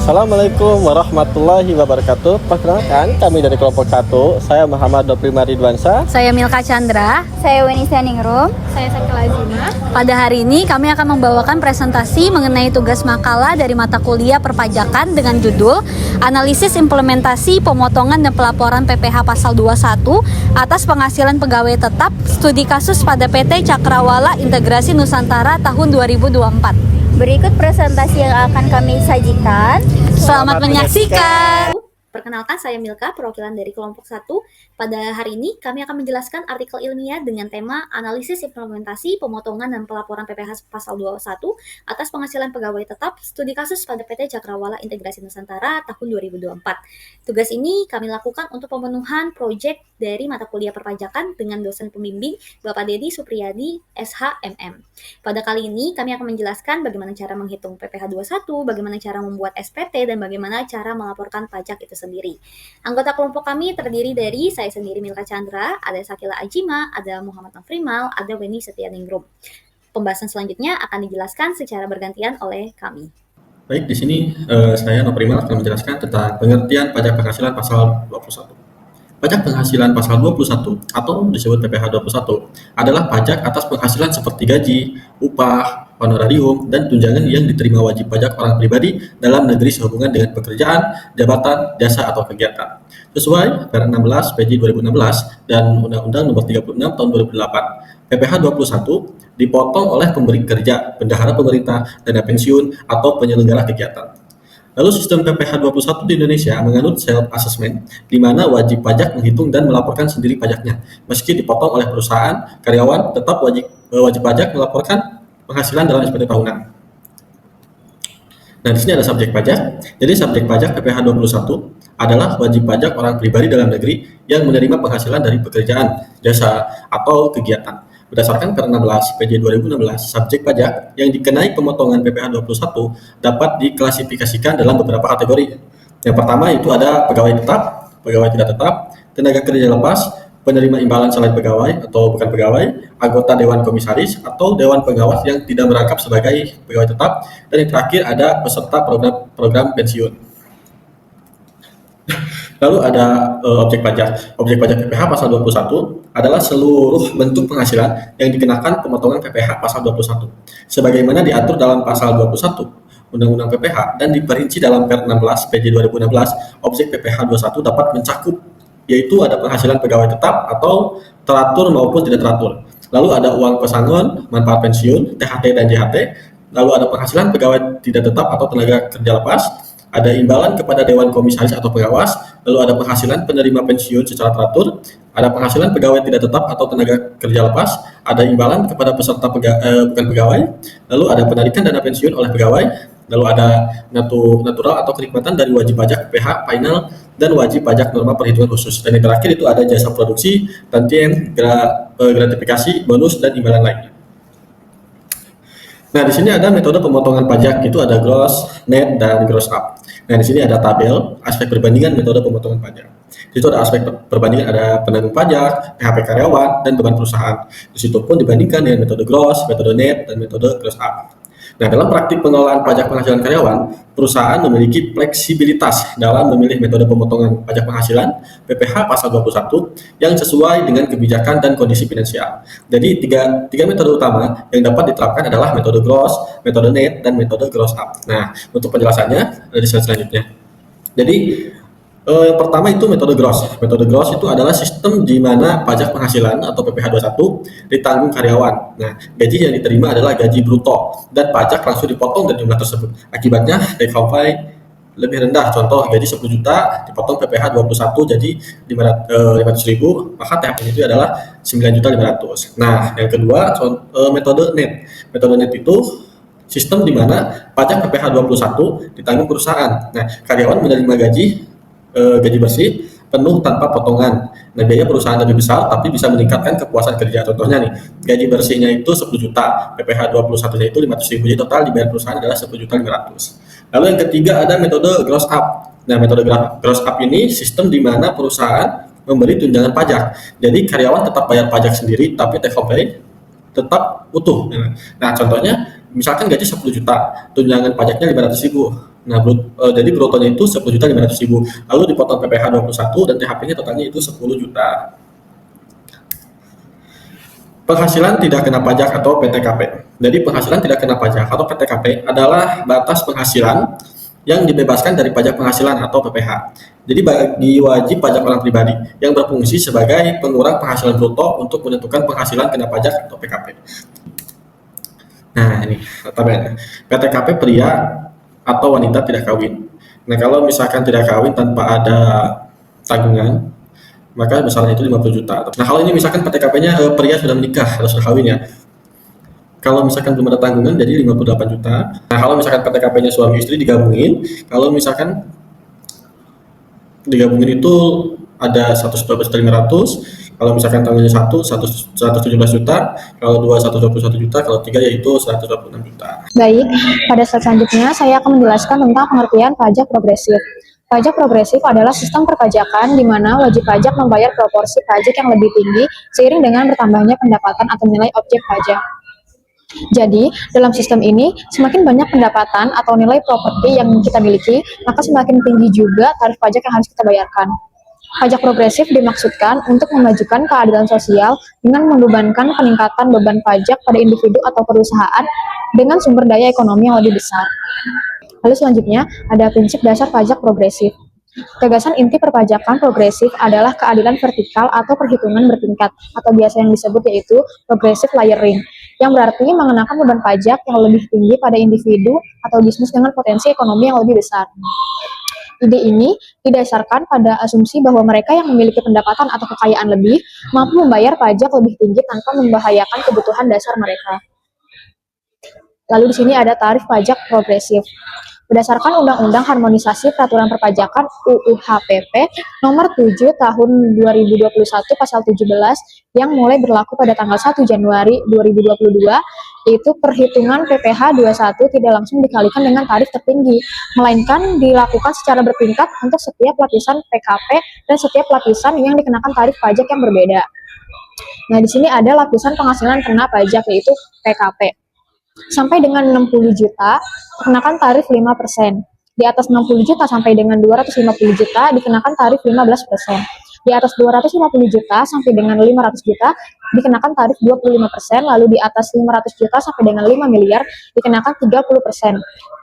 Assalamualaikum warahmatullahi wabarakatuh. Perkenalkan, kami dari kelompok 1. Saya Muhammad Dopri Ridwansa. Saya Milka Chandra. Saya Wenisa Ningrum. Saya Sakila Azima. Pada hari ini kami akan membawakan presentasi mengenai tugas makalah dari mata kuliah perpajakan dengan judul Analisis Implementasi Pemotongan dan Pelaporan PPh Pasal 21 atas penghasilan pegawai tetap studi kasus pada PT Cakrawala Integrasi Nusantara tahun 2024. Berikut presentasi yang akan kami sajikan. Selamat menyaksikan. Perkenalkan, saya Milka, perwakilan dari kelompok 1. Pada hari ini, kami akan menjelaskan artikel ilmiah dengan tema Analisis Implementasi Pemotongan dan Pelaporan PPh Pasal 21 atas penghasilan pegawai tetap studi kasus pada PT Cakrawala Integrasi Nusantara tahun 2024. Tugas ini kami lakukan untuk pemenuhan proyek dari mata kuliah perpajakan dengan dosen pembimbing Bapak Dedi Supriyadi, SHMM. Pada kali ini, kami akan menjelaskan bagaimana cara menghitung PPh 21, bagaimana cara membuat SPT, dan bagaimana cara melaporkan pajak itu sendiri. Anggota kelompok kami terdiri dari saya sendiri Milka Chandra, ada Sakila Azima, ada Muhammad Nafrimal, ada Weni Setianingrum. Pembahasan selanjutnya akan dijelaskan secara bergantian oleh kami. Baik, di sini saya Nafrimal akan menjelaskan tentang pengertian pajak penghasilan pasal 21. Pajak penghasilan pasal 21 atau disebut PPh 21 adalah pajak atas penghasilan seperti gaji, upah, honorarium, dan tunjangan yang diterima wajib pajak orang pribadi dalam negeri sehubungan dengan pekerjaan, jabatan, jasa, atau kegiatan. Sesuai Per 16 PJ 2016 dan Undang-Undang Nomor 36 Tahun 2008, PPh 21 dipotong oleh pemberi kerja, bendahara pemerintah, dana pensiun, atau penyelenggara kegiatan. Lalu sistem PPh 21 di Indonesia menganut self-assessment, di mana wajib pajak menghitung dan melaporkan sendiri pajaknya. Meski dipotong oleh perusahaan, karyawan tetap wajib pajak melaporkan penghasilan dalam SPT tahunan. Nah, di sini ada subjek pajak. Jadi subjek pajak PPh 21 adalah wajib pajak orang pribadi dalam negeri yang menerima penghasilan dari pekerjaan, jasa, atau kegiatan. Berdasarkan Per 16 PJ 2016, subjek pajak yang dikenai pemotongan PPh 21 dapat diklasifikasikan dalam beberapa kategori. Yang pertama itu ada pegawai tetap, pegawai tidak tetap, tenaga kerja lepas, penerima imbalan selain pegawai atau bukan pegawai, anggota Dewan Komisaris atau Dewan Pengawas yang tidak merangkap sebagai pegawai tetap, dan yang terakhir ada peserta program pensiun. Lalu ada objek pajak. Objek pajak PPh pasal 21 adalah seluruh bentuk penghasilan yang dikenakan pemotongan PPh pasal 21 sebagaimana diatur dalam pasal 21 Undang-Undang PPh dan diperinci dalam Per 16 PJ 2016. Objek PPh 21 dapat mencakup yaitu ada penghasilan pegawai tetap atau teratur maupun tidak teratur. Lalu ada uang pesangon, manfaat pensiun, THT dan JHT. Lalu ada penghasilan pegawai tidak tetap atau tenaga kerja lepas, ada imbalan kepada Dewan Komisaris atau pengawas, lalu ada penghasilan penerima pensiun secara teratur, ada penghasilan pegawai tidak tetap atau tenaga kerja lepas, ada imbalan kepada peserta bukan pegawai, lalu ada penarikan dana pensiun oleh pegawai, lalu ada natural atau kenikmatan dari wajib pajak PPh final dan wajib pajak norma perhitungan khusus. Dan yang terakhir itu ada jasa produksi, tantiem, gratifikasi, bonus, dan imbalan lainnya. Nah, di sini ada metode pemotongan pajak, itu ada gross, net, dan gross up. Nah, di sini ada tabel aspek perbandingan metode pemotongan pajak. Di situ ada aspek perbandingan, ada penanggung pajak, PHP karyawan, dan beban perusahaan. Di situ pun dibandingkan dengan metode gross, metode net, dan metode gross up. Nah, dalam praktik pengelolaan pajak penghasilan karyawan, perusahaan memiliki fleksibilitas dalam memilih metode pemotongan pajak penghasilan PPh pasal 21 yang sesuai dengan kebijakan dan kondisi finansial. Jadi tiga metode utama yang dapat diterapkan adalah metode gross, metode net, dan metode gross up. Nah, untuk penjelasannya ada di slide selanjutnya. Jadi yang pertama itu metode gross. Metode gross itu adalah sistem di mana pajak penghasilan atau PPh 21 ditanggung karyawan. Nah, gaji yang diterima adalah gaji bruto dan pajak langsung dipotong dari jumlah tersebut. Akibatnya take home pay lebih rendah. Contoh gaji 10 juta dipotong PPh 21 jadi 500.000, maka THP itu adalah 9.500.000. Nah, yang kedua metode net. Metode net itu sistem di mana pajak PPh 21 ditanggung perusahaan. Nah, karyawan menerima gaji bersih penuh tanpa potongan. Nah, biaya perusahaan lebih besar tapi bisa meningkatkan kepuasan kerja. Contohnya nih, gaji bersihnya itu 10 juta, PPh 21-nya itu 500.000, jadi total dibayar perusahaan adalah 10.500.000. Lalu yang ketiga ada metode gross up. Nah, metode gross up ini sistem di mana perusahaan memberi tunjangan pajak. Jadi karyawan tetap bayar pajak sendiri tapi take home pay tetap utuh. Nah, contohnya misalkan gaji 10 juta, tunjangan pajaknya 500.000. Nah, jadi brutonya itu 10.500.000. Lalu dipotong PPh 21 dan THP-nya totalnya itu 10 juta. Penghasilan tidak kena pajak atau PTKP. Jadi penghasilan tidak kena pajak atau PTKP adalah batas penghasilan yang dibebaskan dari pajak penghasilan atau PPh. Jadi bagi wajib pajak orang pribadi yang berfungsi sebagai pengurang penghasilan bruto untuk menentukan penghasilan kena pajak atau PKP. Nah, ini tabelnya. PTKP pria atau wanita tidak kawin. Nah, kalau misalkan tidak kawin tanpa ada tanggungan, maka besarnya itu 50 juta. Nah, kalau ini misalkan PTKP-nya pria sudah menikah atau sudah kawin ya. Kalau misalkan belum ada tanggungan jadi 58 juta. Nah, kalau misalkan PTKP-nya suami istri digabungin, kalau misalkan digabungin itu ada 112.500. Kalau misalkan tanggungannya 117 juta, kalau 2 121 juta, kalau 3 yaitu 126 juta. Baik, pada slide selanjutnya saya akan menjelaskan tentang pengertian pajak progresif. Pajak progresif adalah sistem perpajakan di mana wajib pajak membayar proporsi pajak yang lebih tinggi seiring dengan bertambahnya pendapatan atau nilai objek pajak. Jadi, dalam sistem ini, semakin banyak pendapatan atau nilai properti yang kita miliki, maka semakin tinggi juga tarif pajak yang harus kita bayarkan. Pajak progresif dimaksudkan untuk memajukan keadilan sosial dengan membebankan peningkatan beban pajak pada individu atau perusahaan dengan sumber daya ekonomi yang lebih besar. Lalu selanjutnya, ada prinsip dasar pajak progresif. Gagasan inti perpajakan progresif adalah keadilan vertikal atau perhitungan bertingkat, atau biasa yang disebut yaitu progressive layering, yang berarti mengenakan beban pajak yang lebih tinggi pada individu atau bisnis dengan potensi ekonomi yang lebih besar. Ide ini didasarkan pada asumsi bahwa mereka yang memiliki pendapatan atau kekayaan lebih mampu membayar pajak lebih tinggi tanpa membahayakan kebutuhan dasar mereka. Lalu di sini ada tarif pajak progresif. Berdasarkan Undang-Undang Harmonisasi Peraturan Perpajakan UU HPP Nomor 7 Tahun 2021 Pasal 17 yang mulai berlaku pada tanggal 1 Januari 2022, yaitu perhitungan PPh 21 tidak langsung dikalikan dengan tarif tertinggi, melainkan dilakukan secara bertingkat untuk setiap lapisan PKP dan setiap lapisan yang dikenakan tarif pajak yang berbeda. Nah, di sini ada lapisan penghasilan kena pajak yaitu PKP. Sampai dengan 60 juta dikenakan tarif 5%. Di atas 60 juta sampai dengan 250 juta dikenakan tarif 15%. Di atas 250 juta sampai dengan 500 juta dikenakan tarif 25%, lalu di atas 500 juta sampai dengan 5 miliar dikenakan 30%.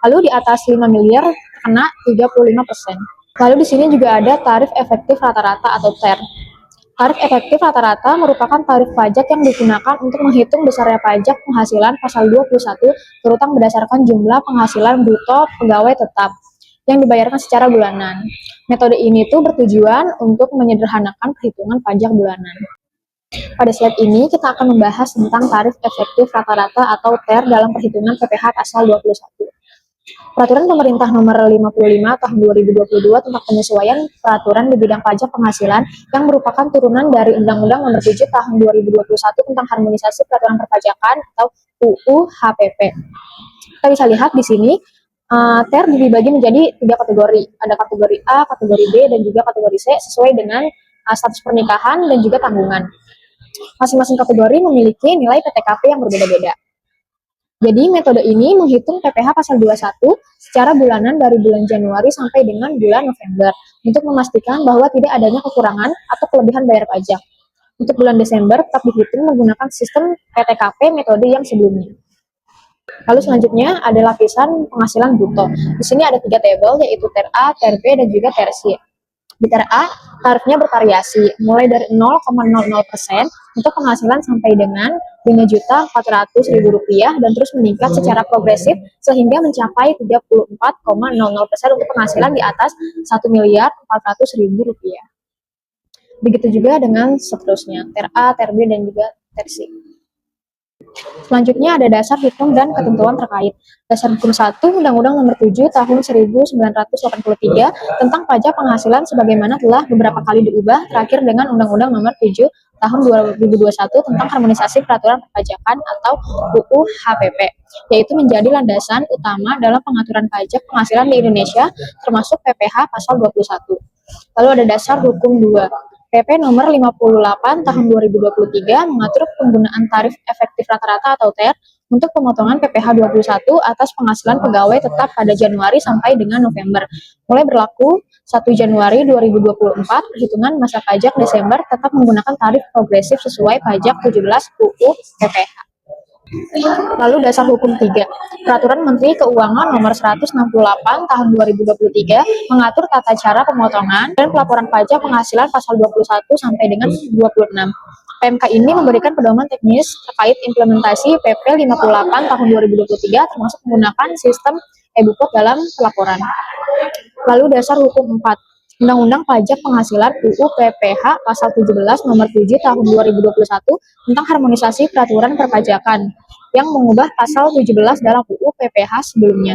Lalu di atas 5 miliar kena 35%. Lalu di sini juga ada tarif efektif rata-rata atau TER. Tarif efektif rata-rata merupakan tarif pajak yang digunakan untuk menghitung besarnya pajak penghasilan pasal 21 terutama berdasarkan jumlah penghasilan bruto pegawai tetap yang dibayarkan secara bulanan. Metode ini tuh bertujuan untuk menyederhanakan perhitungan pajak bulanan. Pada slide ini kita akan membahas tentang tarif efektif rata-rata atau TER dalam perhitungan PPh pasal 21. Peraturan Pemerintah Nomor 55 Tahun 2022 tentang penyesuaian peraturan di bidang pajak penghasilan yang merupakan turunan dari Undang-Undang Nomor 7 Tahun 2021 tentang harmonisasi peraturan perpajakan atau UU HPP. Kita bisa lihat di sini TER dibagi menjadi 3 kategori. Ada kategori A, kategori B, dan juga kategori C sesuai dengan status pernikahan dan juga tanggungan. Masing-masing kategori memiliki nilai PTKP yang berbeda-beda. Jadi metode ini menghitung PPh pasal 21 secara bulanan dari bulan Januari sampai dengan bulan November untuk memastikan bahwa tidak adanya kekurangan atau kelebihan bayar pajak. Untuk bulan Desember tetap dihitung menggunakan sistem PTKP metode yang sebelumnya. Lalu selanjutnya ada lapisan penghasilan bruto. Di sini ada 3 tabel yaitu TER A, TER B, dan juga TER C. Di TER A, tarifnya bervariasi, mulai dari 0,00% untuk penghasilan sampai dengan Rp5.400.000 dan terus meningkat secara progresif sehingga mencapai 34,00% untuk penghasilan di atas Rp1.400.000. Begitu juga dengan seterusnya, TER A, TER B, dan juga TER C. Selanjutnya ada dasar hukum dan ketentuan terkait. Dasar hukum 1 Undang-Undang Nomor 7 Tahun 1983 tentang pajak penghasilan sebagaimana telah beberapa kali diubah terakhir dengan Undang-Undang Nomor 7 Tahun 2021 tentang harmonisasi peraturan perpajakan atau UU HPP, yaitu menjadi landasan utama dalam pengaturan pajak penghasilan di Indonesia termasuk PPh pasal 21. Lalu ada dasar hukum 2. PP nomor 58 tahun 2023 mengatur penggunaan tarif efektif rata-rata atau TER untuk pemotongan PPh 21 atas penghasilan pegawai tetap pada Januari sampai dengan November. Mulai berlaku 1 Januari 2024, perhitungan masa pajak Desember tetap menggunakan tarif progresif sesuai pajak 17 UU PPh. Lalu dasar hukum 3. Peraturan Menteri Keuangan Nomor 168 Tahun 2023 mengatur tata cara pemotongan dan pelaporan pajak penghasilan pasal 21 sampai dengan 26. PMK ini memberikan pedoman teknis terkait implementasi PP 58 Tahun 2023 termasuk menggunakan sistem e-bupot dalam pelaporan. Lalu dasar hukum 4. Undang-Undang Pajak Penghasilan UU PPh Pasal 17 Nomor 7 Tahun 2021 tentang harmonisasi peraturan perpajakan yang mengubah Pasal 17 dalam UU PPh sebelumnya.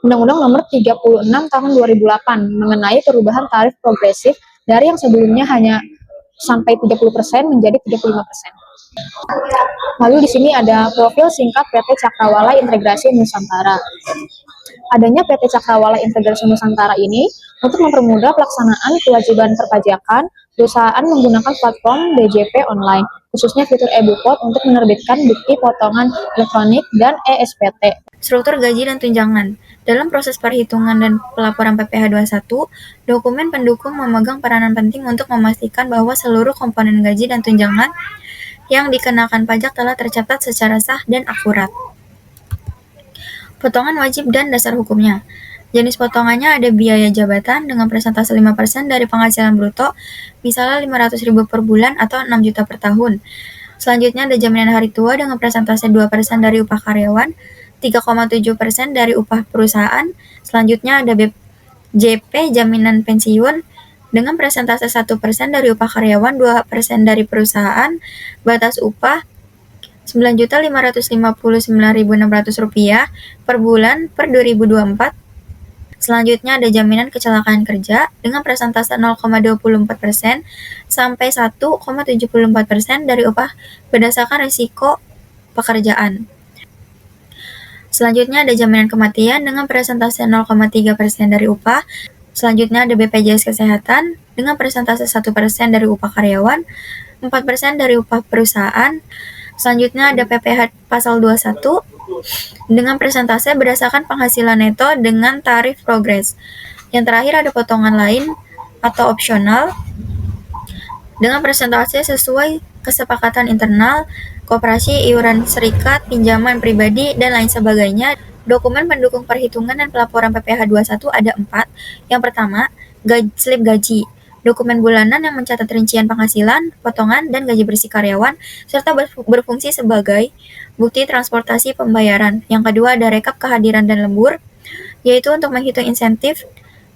Undang-Undang Nomor 36 Tahun 2008 mengenai perubahan tarif progresif dari yang sebelumnya hanya sampai 30% menjadi 35%. Lalu di sini ada profil singkat PT Cakrawala Integrasi Nusantara. Adanya PT Cakrawala Integrasi Nusantara ini untuk mempermudah pelaksanaan kewajiban perpajakan, perusahaan menggunakan platform DJP online, khususnya fitur e-bupot untuk menerbitkan bukti potongan elektronik dan ESPT. Struktur gaji dan tunjangan. Dalam proses perhitungan dan pelaporan PPh 21, dokumen pendukung memegang peranan penting untuk memastikan bahwa seluruh komponen gaji dan tunjangan yang dikenakan pajak telah tercatat secara sah dan akurat. Potongan wajib dan dasar hukumnya. Jenis potongannya ada biaya jabatan dengan persentase 5% dari penghasilan bruto, misalnya 500.000 per bulan atau 6 juta per tahun. Selanjutnya ada jaminan hari tua dengan persentase 2% dari upah karyawan, 3,7% dari upah perusahaan. Selanjutnya ada BJP jaminan pensiun dengan persentase 1% dari upah karyawan, 2% dari perusahaan. Batas upah Rp9.559.600 per bulan per 2024. Selanjutnya ada jaminan kecelakaan kerja dengan persentase 0,24% sampai 1,74% dari upah berdasarkan risiko pekerjaan. Selanjutnya ada jaminan kematian dengan persentase 0,3% dari upah. Selanjutnya ada BPJS Kesehatan dengan persentase 1% dari upah karyawan, 4% dari upah perusahaan. Selanjutnya ada PPh Pasal 21 dengan persentase berdasarkan penghasilan neto dengan tarif progres. Yang terakhir ada potongan lain atau opsional dengan persentase sesuai kesepakatan internal, koperasi, iuran serikat, pinjaman pribadi, dan lain sebagainya. Dokumen pendukung perhitungan dan pelaporan PPh 21 ada 4. Yang pertama, slip gaji. Dokumen bulanan yang mencatat rincian penghasilan, potongan, dan gaji bersih karyawan, serta berfungsi sebagai bukti transportasi pembayaran. Yang kedua ada rekap kehadiran dan lembur, yaitu untuk menghitung insentif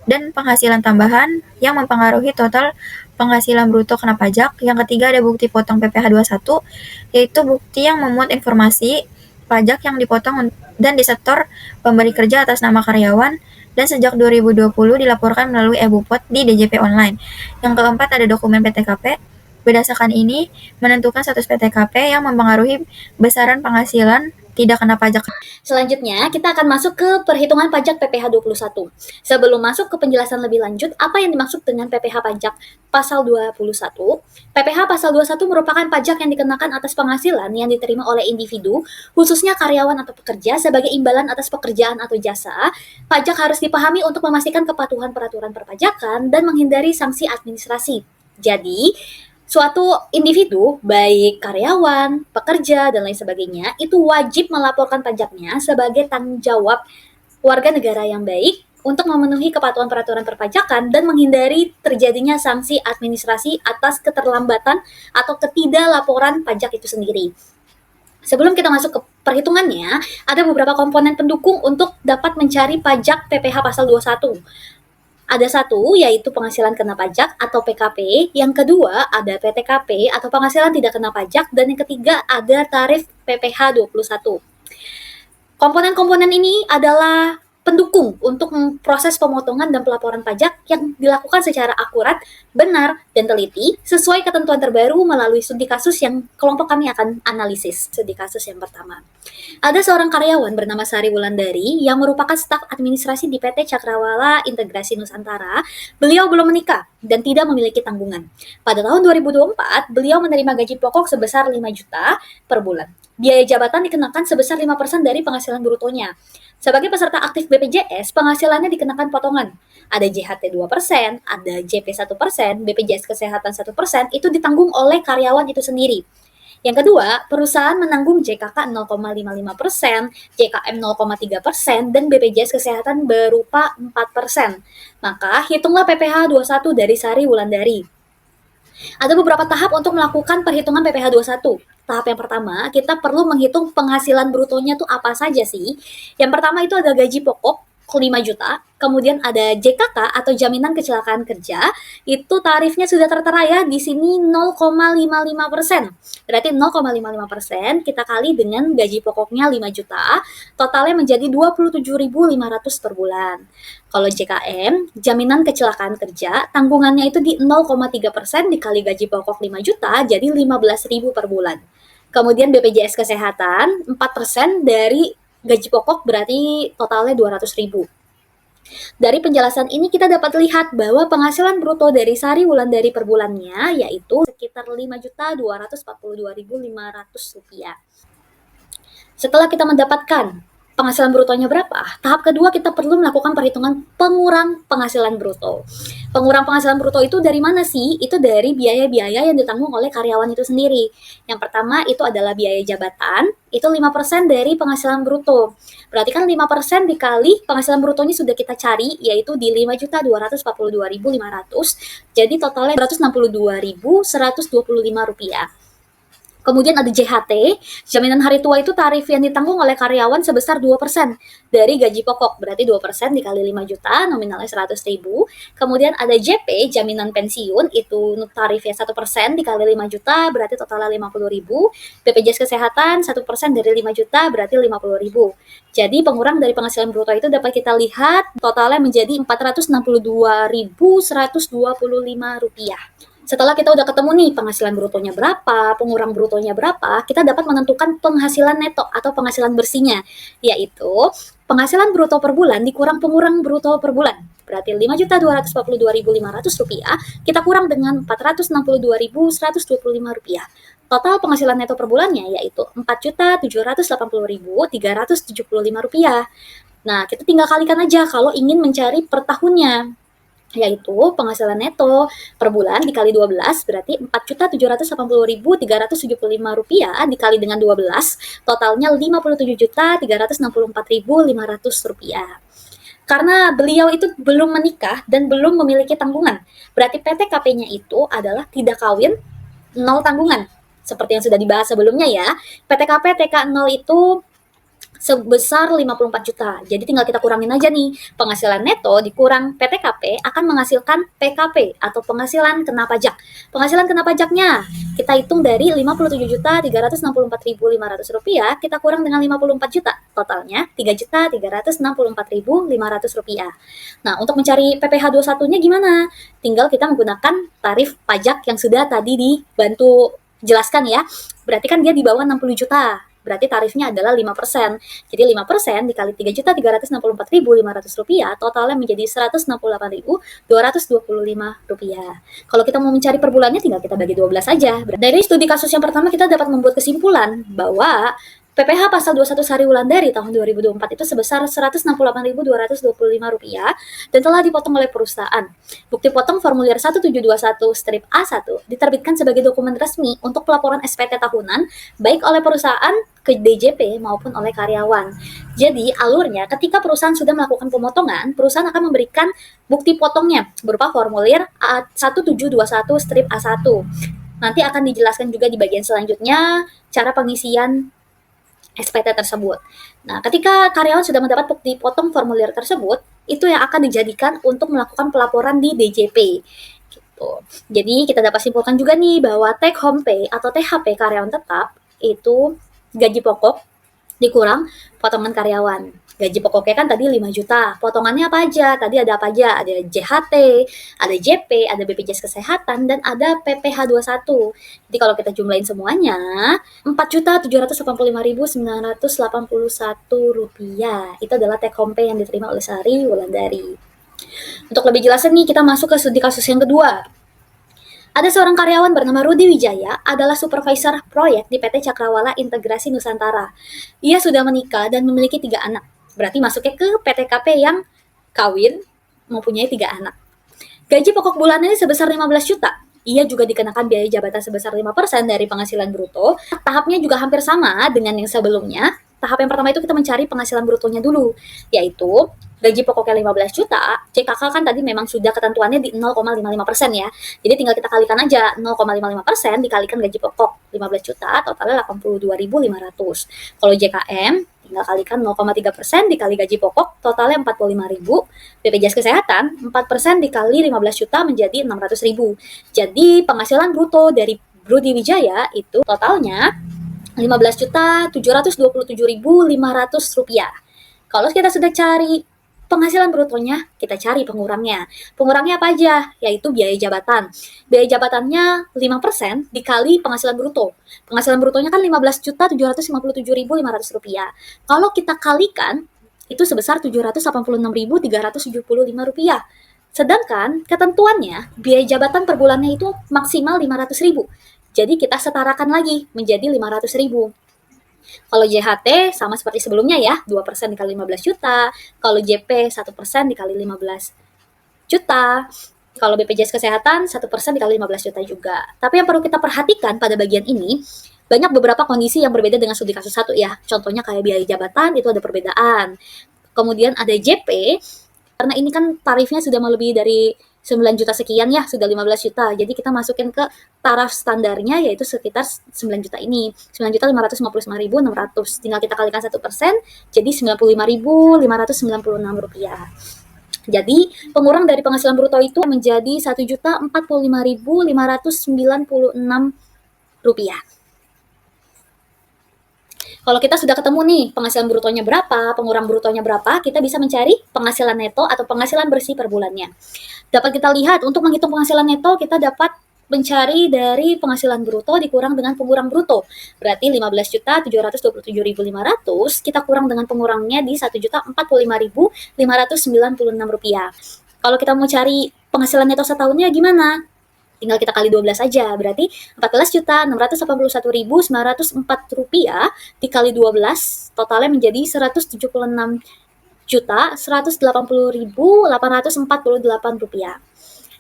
dan penghasilan tambahan yang mempengaruhi total penghasilan bruto kena pajak. Yang ketiga ada bukti potong PPh 21, yaitu bukti yang memuat informasi pajak yang dipotong dan disetor pemberi kerja atas nama karyawan, dan sejak 2020 dilaporkan melalui e-bupot di DJP online. Yang keempat ada dokumen PTKP. Berdasarkan ini, menentukan status PTKP yang mempengaruhi besaran penghasilan tidak kena pajak. Selanjutnya, kita akan masuk ke perhitungan pajak PPh 21. Sebelum masuk ke penjelasan lebih lanjut, apa yang dimaksud dengan PPh pajak pasal 21? PPh pasal 21 merupakan pajak yang dikenakan atas penghasilan yang diterima oleh individu, khususnya karyawan atau pekerja, sebagai imbalan atas pekerjaan atau jasa. Pajak harus dipahami untuk memastikan kepatuhan peraturan perpajakan dan menghindari sanksi administrasi. Jadi, suatu individu, baik karyawan, pekerja, dan lain sebagainya, itu wajib melaporkan pajaknya sebagai tanggung jawab warga negara yang baik untuk memenuhi kepatuhan peraturan perpajakan dan menghindari terjadinya sanksi administrasi atas keterlambatan atau ketidaklaporan pajak itu sendiri. Sebelum kita masuk ke perhitungannya, ada beberapa komponen pendukung untuk dapat mencari pajak PPh pasal 21. Ada satu, yaitu penghasilan kena pajak atau PKP. Yang kedua, ada PTKP atau penghasilan tidak kena pajak. Dan yang ketiga, ada tarif PPh 21. Komponen-komponen ini adalah pendukung untuk proses pemotongan dan pelaporan pajak yang dilakukan secara akurat, benar, dan teliti sesuai ketentuan terbaru melalui studi kasus yang kelompok kami akan analisis. Studi kasus yang pertama. Ada seorang karyawan bernama Sari Wulandari yang merupakan staf administrasi di PT Cakrawala Integrasi Nusantara. Beliau belum menikah dan tidak memiliki tanggungan. Pada tahun 2024, beliau menerima gaji pokok sebesar 5 juta per bulan. Biaya jabatan dikenakan sebesar 5% dari penghasilan brutonya. Sebagai peserta aktif BPJS, penghasilannya dikenakan potongan. Ada JHT 2%, ada JP 1%, BPJS Kesehatan 1%, itu ditanggung oleh karyawan itu sendiri. Yang kedua, perusahaan menanggung JKK 0,55%, JKM 0,3%, dan BPJS Kesehatan berupa 4%. Maka, hitunglah PPh 21 dari Sari Wulandari. Ada beberapa tahap untuk melakukan perhitungan PPh 21. Tahap yang pertama, kita perlu menghitung penghasilan brutonya tuh apa saja sih. Yang pertama itu ada gaji pokok 5 juta, kemudian ada JKK atau jaminan kecelakaan kerja, itu tarifnya sudah tertera ya di sini 0,55%. Berarti 0,55% kita kali dengan gaji pokoknya 5 juta, totalnya menjadi 27.500 per bulan. Kalau JKM, jaminan kecelakaan kerja, tanggungannya itu di 0,3% dikali gaji pokok 5 juta, jadi 15.000 per bulan. Kemudian BPJS Kesehatan, 4% dari gaji pokok berarti totalnya 200.000. Dari penjelasan ini kita dapat lihat bahwa penghasilan bruto dari Sari Wulandari per bulannya yaitu sekitar 5.242.500 rupiah. Setelah kita mendapatkan penghasilan brutonya berapa, tahap kedua kita perlu melakukan perhitungan pengurang penghasilan bruto. Pengurang penghasilan bruto itu dari mana sih? Itu dari biaya-biaya yang ditanggung oleh karyawan itu sendiri. Yang pertama itu adalah biaya jabatan, itu 5% dari penghasilan bruto. Berarti kan 5% dikali penghasilan brutonya sudah kita cari, yaitu di 5.242.500, jadi totalnya 262.125 rupiah. Kemudian ada JHT, jaminan hari tua itu tarif yang ditanggung oleh karyawan sebesar 2% dari gaji pokok, berarti 2% dikali 5 juta, nominalnya 100.000. Kemudian ada JP, jaminan pensiun, itu tarifnya 1% dikali 5 juta, berarti totalnya 50.000. BPJS Kesehatan, 1% dari 5 juta, berarti 50.000. Jadi pengurang dari penghasilan bruto itu dapat kita lihat totalnya menjadi 462.125 rupiah. Setelah kita udah ketemu nih penghasilan brutonya berapa, pengurang brutonya berapa, kita dapat menentukan penghasilan neto atau penghasilan bersihnya, yaitu penghasilan bruto per bulan dikurang pengurang bruto per bulan. Berarti 5.242.500 rupiah kita kurang dengan 462.125 rupiah. Total penghasilan neto per bulannya yaitu 4.780.375 rupiah. Nah, kita tinggal kalikan aja kalau ingin mencari per tahunnya, yaitu penghasilan neto per bulan dikali 12 berarti 4.780.375 rupiah dikali dengan 12 totalnya 57.364.500 rupiah. Karena beliau itu belum menikah dan belum memiliki tanggungan, berarti PTKP-nya itu adalah tidak kawin, nol tanggungan. Seperti yang sudah dibahas sebelumnya ya, PTKP TK0 itu sebesar 54 juta. Jadi tinggal kita kurangin aja nih. Penghasilan neto dikurang PTKP akan menghasilkan PKP atau penghasilan kena pajak. Penghasilan kena pajaknya kita hitung dari 57.364.500 rupiah, kita kurang dengan 54 juta. Totalnya 3.364.500 rupiah. Nah, untuk mencari PPh 21-nya gimana? Tinggal kita menggunakan tarif pajak yang sudah tadi dibantu jelaskan ya. Berarti kan dia di bawah 60 juta. Berarti tarifnya adalah 5%. Jadi 5% dikali 3.364.500 rupiah, totalnya menjadi 168.225 rupiah. Kalau kita mau mencari per bulannya, tinggal kita bagi 12 saja. Dari studi kasus yang pertama, kita dapat membuat kesimpulan bahwa PPh pasal 21 Sari Wulandari tahun 2024 itu sebesar Rp168.225 dan telah dipotong oleh perusahaan. Bukti potong formulir 1721-A1 diterbitkan sebagai dokumen resmi untuk pelaporan SPT tahunan baik oleh perusahaan ke DJP maupun oleh karyawan. Jadi alurnya ketika perusahaan sudah melakukan pemotongan, perusahaan akan memberikan bukti potongnya berupa formulir 1721-A1. Nanti akan dijelaskan juga di bagian selanjutnya cara pengisian SPT tersebut. Nah, ketika karyawan sudah mendapat bukti potong formulir tersebut, itu yang akan dijadikan untuk melakukan pelaporan di DJP. Gitu. Jadi, kita dapat simpulkan juga nih bahwa take home pay atau THP karyawan tetap itu gaji pokok dikurang potongan karyawan. Gaji pokoknya kan tadi 5 juta. Potongannya apa aja? Tadi ada apa aja? Ada JHT, ada JP, ada BPJS Kesehatan, dan ada PPh 21. Jadi kalau kita jumlahin semuanya, 4.785.981 rupiah. Itu adalah take home pay yang diterima oleh Sari Wulandari. Untuk lebih jelasnya nih, kita masuk ke studi kasus yang kedua. Ada seorang karyawan bernama Rudi Wijaya, adalah supervisor proyek di PT Cakrawala Integrasi Nusantara. Ia sudah menikah dan memiliki 3 anak. Berarti masuknya ke PTKP yang kawin, mempunyai 3 anak. Gaji pokok bulannya sebesar 15 juta. Ia juga dikenakan biaya jabatan sebesar 5% dari penghasilan bruto. Tahapnya juga hampir sama dengan yang sebelumnya. Tahap yang pertama itu kita mencari penghasilan brutonya dulu, yaitu gaji pokoknya 15 juta, CKK kan tadi memang sudah ketentuannya di 0,55% ya. Jadi tinggal kita kalikan aja 0,55% dikalikan gaji pokok 15 juta, totalnya 82.500. Kalau JKM tinggal kalikan 0,3% dikali gaji pokok, totalnya 45.000. BPJS Kesehatan 4% dikali 15 juta menjadi 600.000. Jadi penghasilan bruto dari Rudi Wijaya itu totalnya 15.727.500 rupiah. Kalau kita sudah cari penghasilan brutonya, kita cari pengurangnya. Pengurangnya apa aja? Yaitu biaya jabatan. Biaya jabatannya 5% dikali penghasilan bruto. Penghasilan brutonya kan 15.757.500 rupiah. Kalau kita kalikan, itu sebesar 786.375 rupiah. Sedangkan ketentuannya, biaya jabatan per bulannya itu maksimal 500.000. Jadi kita setarakan lagi menjadi 500.000. Kalau JHT sama seperti sebelumnya ya, 2% dikali 15 juta. Kalau JP 1% dikali 15 juta. Kalau BPJS Kesehatan 1% dikali 15 juta juga. Tapi yang perlu kita perhatikan pada bagian ini, banyak beberapa kondisi yang berbeda dengan studi kasus 1 ya. Contohnya kayak biaya jabatan itu ada perbedaan. Kemudian ada JP, karena ini kan tarifnya sudah melebihi dari 9 juta sekian ya, sudah 15 juta. Jadi kita masukin ke taraf standarnya yaitu sekitar 9 juta ini. 9.559.600. Tinggal kita kalikan 1%, jadi 95.596 rupiah. Jadi pengurang dari penghasilan bruto itu menjadi 1.045.596 rupiah. Kalau kita sudah ketemu nih penghasilan brutonya berapa, pengurang brutonya berapa, kita bisa mencari penghasilan neto atau penghasilan bersih per bulannya. Dapat kita lihat, untuk menghitung penghasilan neto, kita dapat mencari dari penghasilan bruto dikurang dengan pengurang bruto. Berarti 15.727.500 kita kurang dengan pengurangnya di 1.045.596 rupiah. Kalau kita mau cari penghasilan neto setahunnya gimana? Tinggal kita kali 12 aja, berarti 14.681.904 rupiah dikali 12, totalnya menjadi 176.180.848 rupiah.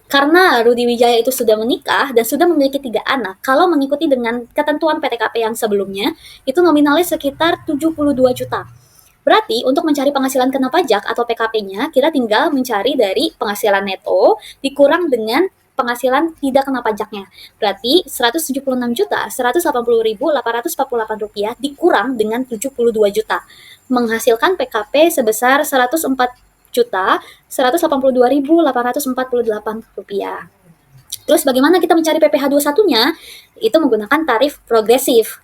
Karena Rudi Wijaya itu sudah menikah dan sudah memiliki 3 anak, kalau mengikuti dengan ketentuan PTKP yang sebelumnya, itu nominalnya sekitar 72 juta. Berarti untuk mencari penghasilan kena pajak atau PKP-nya, kita tinggal mencari dari penghasilan neto dikurang dengan penghasilan tidak kena pajaknya. Berarti 176.180.848 rupiah dikurang dengan 72 juta. Menghasilkan PKP sebesar 104.182.848 rupiah. Terus bagaimana kita mencari PPh 21-nya? Itu menggunakan tarif progresif.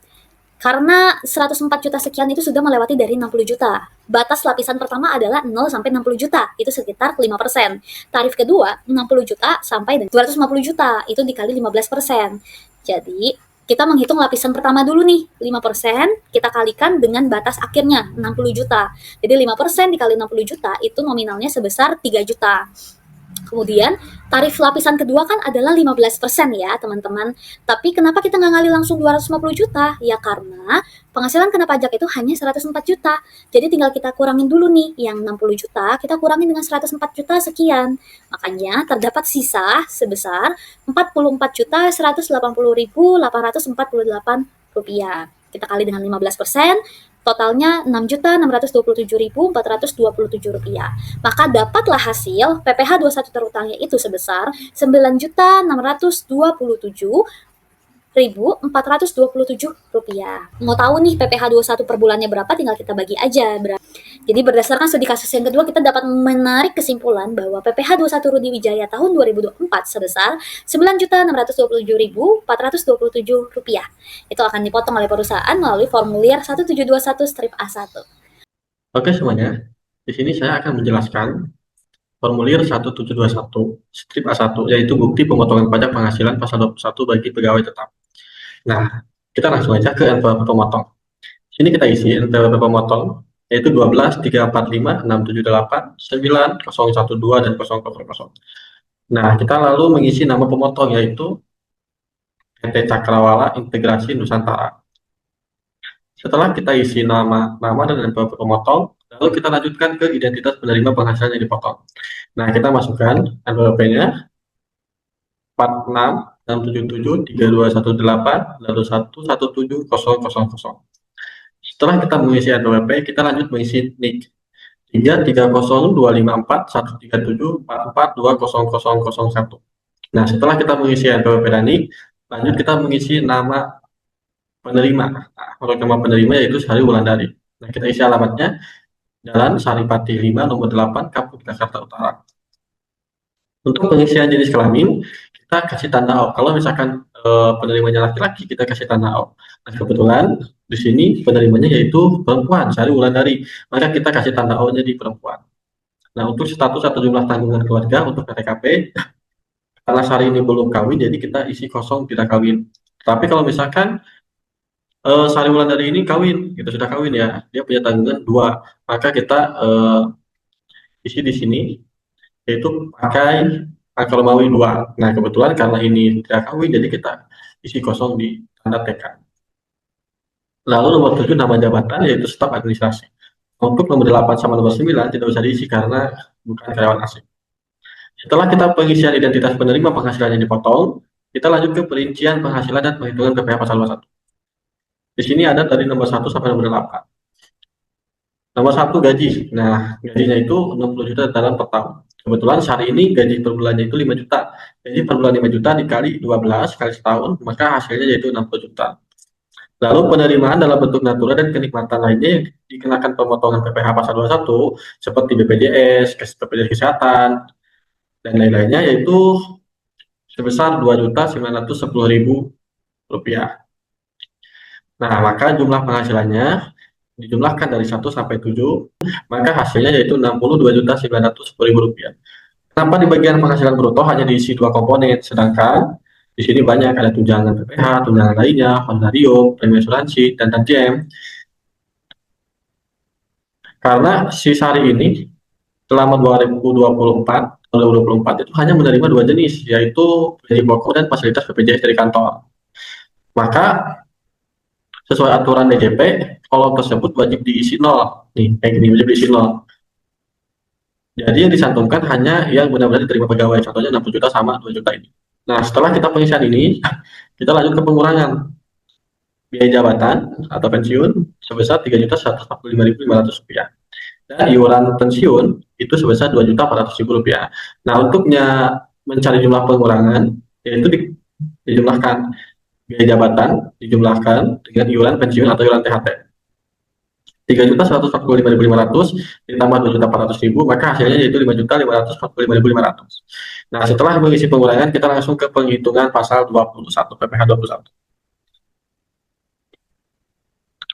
Karena 104 juta sekian itu sudah melewati dari 60 juta. Batas lapisan pertama adalah 0 sampai 60 juta, itu sekitar 5%. Tarif kedua 60 juta sampai 250 juta, itu dikali 15%. Jadi kita menghitung lapisan pertama dulu nih, 5%, kita kalikan dengan batas akhirnya 60 juta. Jadi 5% dikali 60 juta itu nominalnya sebesar 3 juta. Kemudian tarif lapisan kedua kan adalah 15% ya teman-teman. Tapi kenapa kita nggak ngali langsung 250 juta? Ya karena penghasilan kena pajak itu hanya 104 juta. Jadi tinggal kita kurangin dulu nih yang 60 juta, kita kurangin dengan 104 juta sekian. Makanya terdapat sisa sebesar 44.180.848 rupiah. Kita kali dengan 15%, totalnya 6.627.427 rupiah. Maka dapatlah hasil PPh 21 terutangnya itu sebesar 9.627.427 rupiah. Mau tahu nih PPh 21 per bulannya berapa, tinggal kita bagi aja. Jadi berdasarkan studi kasus yang kedua, kita dapat menarik kesimpulan bahwa PPh 21 Rudi Wijaya tahun 2024 sebesar 9.627.427 rupiah. Itu akan dipotong oleh perusahaan melalui formulir 1721-A1. Oke semuanya, di sini saya akan menjelaskan formulir 1721 strip A1, yaitu bukti pemotongan pajak penghasilan pasal 21 bagi pegawai tetap. Nah, kita langsung aja ke NPWP pemotong. Sini kita isi NPWP pemotong yaitu 12, 345, 678, 9, 012, dan 000. Nah, kita lalu mengisi nama pemotong, yaitu PT Cakrawala Integrasi Nusantara. Setelah kita isi nama dan NPWP pemotong, lalu kita lanjutkan ke identitas penerima penghasilan yang dipotong. Nah, kita masukkan NPWP-nya 46 677 3218 lalu 117000. Setelah kita mengisi NPWP, kita lanjut mengisi NIK 33025413744200001. Nah, setelah kita mengisi NPWP dan NIK, lanjut kita mengisi nama penerima. Nah, untuk nama penerima yaitu Sari Wulandari. Nah, kita isi alamatnya Jalan Saripati 5 nomor 8 Kapuk Jakarta Utara. Untuk pengisian jenis kelamin, kita kasih tanda O. Kalau misalkan penerimanya laki-laki, kita kasih tanda O. Nah, kebetulan di sini penerimanya yaitu perempuan, Sari Wulandari, maka kita kasih tanda O-nya di perempuan. Nah, untuk status atau jumlah tanggungan keluarga untuk PTKP, karena Sari ini belum kawin, jadi kita isi kosong tidak kawin. Tapi kalau misalkan Sari Wulandari ini kawin, kita sudah kawin ya, dia punya tanggungan 2, maka kita isi di sini yaitu pakai angka Romawi 2. Nah, kebetulan karena ini tidak kawin, jadi kita isi kosong di tanda TK. Lalu nomor 7 nama jabatan yaitu staf administrasi. Untuk nomor 8 sama nomor 9 tidak usah diisi karena bukan karyawan asing. Setelah kita pengisian identitas penerima penghasilan yang dipotong, kita lanjut ke perincian penghasilan dan penghitungan PPh pasal 21. Di sini ada dari nomor 1 sampai nomor 8. Nomor 1 gaji. Nah, gajinya itu 60 juta dalam per tahun. Kebetulan Sari ini gaji per bulannya itu 5 juta. Gaji per bulan 5 juta dikali 12 kali setahun, maka hasilnya yaitu 60 juta. Lalu penerimaan dalam bentuk natura dan kenikmatan lainnya yang dikenakan pemotongan PPh pasal 21 seperti BPJS, BPJS Kesehatan, dan lain-lainnya yaitu sebesar Rp2.910.000. Nah, maka jumlah penghasilannya dijumlahkan dari 1 sampai 7, maka hasilnya yaitu Rp62.910.000. Kenapa di bagian penghasilan bruto hanya diisi 2 komponen, sedangkan di sini banyak ada tunjangan PPh, tunjangan lainnya, honorarium, premi asuransi, dan tantiem. Karena si Sari ini selama 2024 itu hanya menerima 2 jenis, yaitu gaji pokok dan fasilitas BPJS dari kantor. Maka sesuai aturan DJP, kolom tersebut wajib diisi 0. Nih, kayak gini, wajib diisi 0. Jadi yang disantumkan hanya yang benar-benar diterima pegawai, contohnya 60 juta sama 2 juta ini. Nah, setelah kita pengisian ini, kita lanjut ke pengurangan biaya jabatan atau pensiun sebesar Rp3.145.500. Dan iuran pensiun itu sebesar Rp2.400.000. Nah, untuknya mencari jumlah pengurangan, yaitu dijumlahkan biaya jabatan dijumlahkan dengan iuran pensiun atau iuran THT. Rp3.145.500 ditambah Rp2.400.000, maka hasilnya yaitu Rp5.545.500. Nah, setelah mengisi pengurangan, kita langsung ke penghitungan pasal 21, PPh 21.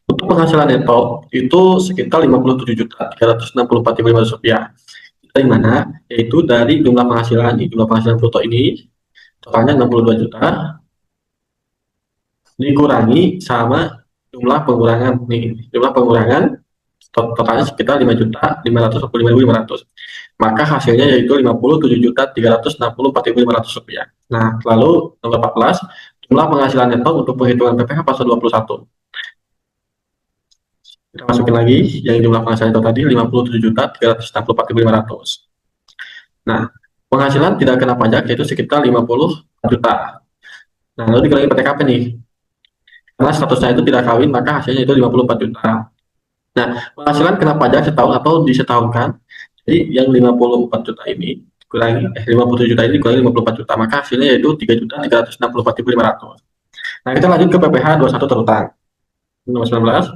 Untuk penghasilan neto itu sekitar Rp57.364.500. Dari mana? Yaitu dari jumlah penghasilan bruto ini, totalnya 62 juta, dikurangi sama jumlah pengurangan nih, jumlah pengurangan totalnya sekitar Rp5.545.500. Maka hasilnya yaitu Rp57.364.500. Nah, lalu nomor 14, jumlah penghasilan neto untuk penghitungan PPh pasal 21. Kita masukin lagi yang jumlah penghasilan neto tadi Rp57.364.500. Nah, penghasilan tidak kena pajak yaitu sekitar 50 juta. Nah, lalu dikurangi PTKP nih. Karena statusnya itu tidak kawin, maka hasilnya itu 54 juta. Nah, penghasilan kena pajak setahun atau disetahunkan. Jadi yang 54 juta ini kurangi 57 juta ini kurangi 54 juta, maka hasilnya yaitu 3.364.500. Nah, kita lanjut ke PPh 21 terutang. Nomor 19.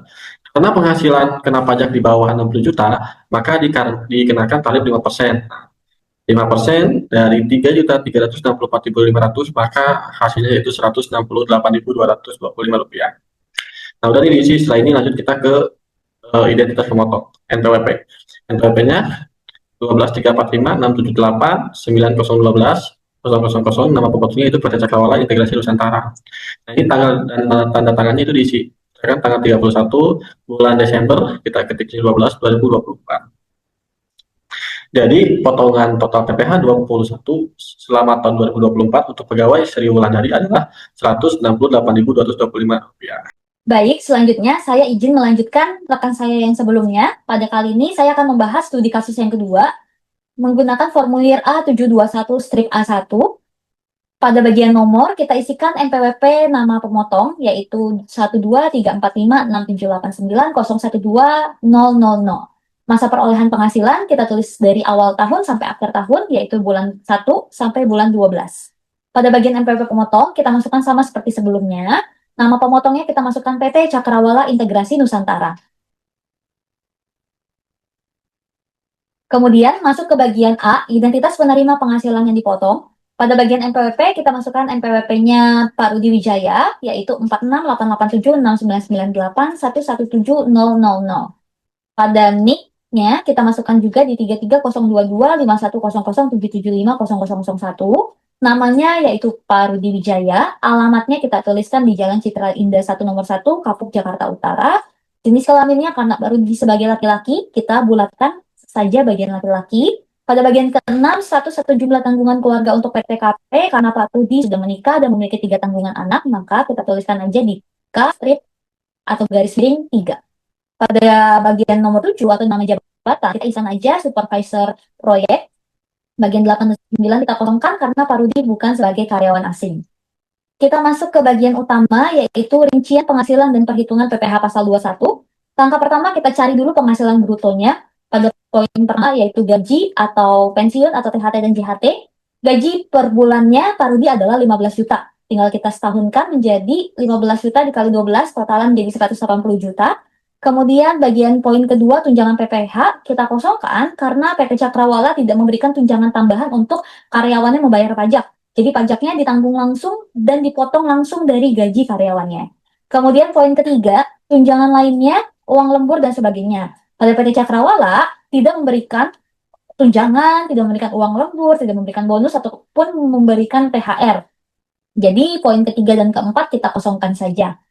Karena penghasilan kena pajak di bawah 60 juta, maka dikenakan tarif 5%. Nah, 5% dari Rp3.364.500, maka hasilnya yaitu Rp168.225. Nah, udah ini diisi. Setelah ini lanjut kita ke identitas pemotong, NPWP. NPWP-nya 12.345.678.9012.000. Nama pemotongnya itu PT Cakrawala Integrasi Nusantara. Nah, ini tanggal dan tanda tangannya itu diisi Kan tanggal 31 bulan Desember kita ketik 12 2024. Jadi potongan total PPh 21 selama tahun 2024 untuk pegawai Sri Wulandari adalah Rp168.225. Baik, selanjutnya saya izin melanjutkan rekan saya yang sebelumnya. Pada kali ini saya akan membahas studi kasus yang kedua menggunakan formulir A721-A1. Pada bagian nomor kita isikan NPWP nama pemotong yaitu 123456789012000. Masa perolehan penghasilan kita tulis dari awal tahun sampai akhir tahun yaitu bulan 1 sampai bulan 12. Pada bagian NPWP pemotong kita masukkan sama seperti sebelumnya. Nama pemotongnya kita masukkan PT Cakrawala Integrasi Nusantara. Kemudian masuk ke bagian A, identitas penerima penghasilan yang dipotong. Pada bagian NPWP kita masukkan NPWP-nya Pak Rudi Wijaya yaitu 468876998117000. Pada NIK-nya kita masukkan juga di 3302510077750001. Namanya yaitu Pak Rudi Wijaya. Alamatnya kita tuliskan di Jalan Citra Indah 1 nomor 1, Kapuk, Jakarta Utara. Jenis kelaminnya karena Pak Rudi sebagai laki-laki, kita bulatkan saja bagian laki-laki. Pada bagian ke-6, satu jumlah tanggungan keluarga untuk PTKP karena Pak Rudi sudah menikah dan memiliki 3 tanggungan anak, maka kita tuliskan aja di K strip atau garis miring 3. Pada bagian nomor 7 atau nama jabatan, kita isikan aja supervisor proyek. Bagian 8 dan 9 kita kosongkan karena Pak Rudi bukan sebagai karyawan asing. Kita masuk ke bagian utama yaitu rincian penghasilan dan perhitungan PPh pasal 21. Langkah pertama kita cari dulu penghasilan brutonya. Pada poin pertama yaitu gaji atau pensiun atau THT dan JHT. Gaji per bulannya Pak Rudi adalah 15 juta. Tinggal kita setahunkan menjadi 15 juta dikali 12, totalan menjadi 180 juta. Kemudian bagian poin kedua tunjangan PPh kita kosongkan karena PT Cakrawala tidak memberikan tunjangan tambahan untuk karyawannya membayar pajak. Jadi pajaknya ditanggung langsung dan dipotong langsung dari gaji karyawannya. Kemudian poin ketiga, tunjangan lainnya, uang lembur dan sebagainya. Pada PT Cakrawala tidak memberikan tunjangan, tidak memberikan uang lembur, tidak memberikan bonus ataupun memberikan THR. Jadi poin ketiga dan keempat kita kosongkan saja.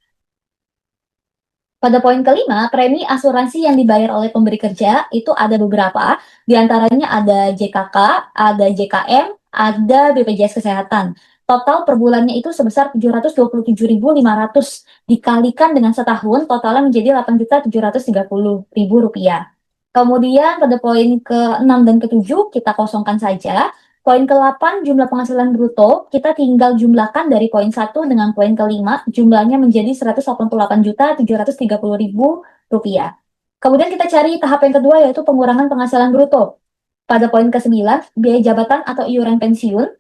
Pada poin kelima, premi asuransi yang dibayar oleh pemberi kerja itu ada beberapa. Di antaranya ada JKK, ada JKM, ada BPJS Kesehatan. Total per bulannya itu sebesar 727.500 dikalikan dengan setahun, totalnya menjadi 8.730.000 rupiah. Kemudian pada poin ke-6 dan ke-7 kita kosongkan saja. Poin ke-8 jumlah penghasilan bruto, kita tinggal jumlahkan dari poin 1 dengan poin ke-5, jumlahnya menjadi 188.730.000 rupiah. Kemudian kita cari tahap yang kedua yaitu pengurangan penghasilan bruto. Pada poin ke-9, biaya jabatan atau iuran pensiun,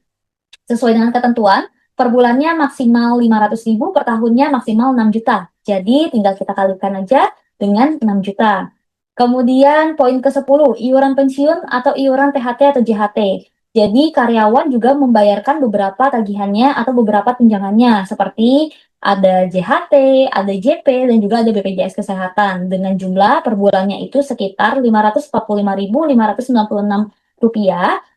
sesuai dengan ketentuan, per bulannya maksimal 500.000, per tahunnya maksimal 6 juta. Jadi tinggal kita kalikan aja dengan 6 juta. Kemudian poin ke-10, iuran pensiun atau iuran THT atau JHT. Jadi karyawan juga membayarkan beberapa tagihannya atau beberapa tunjangannya seperti ada JHT, ada JP, dan juga ada BPJS Kesehatan dengan jumlah per bulannya itu sekitar Rp545.596.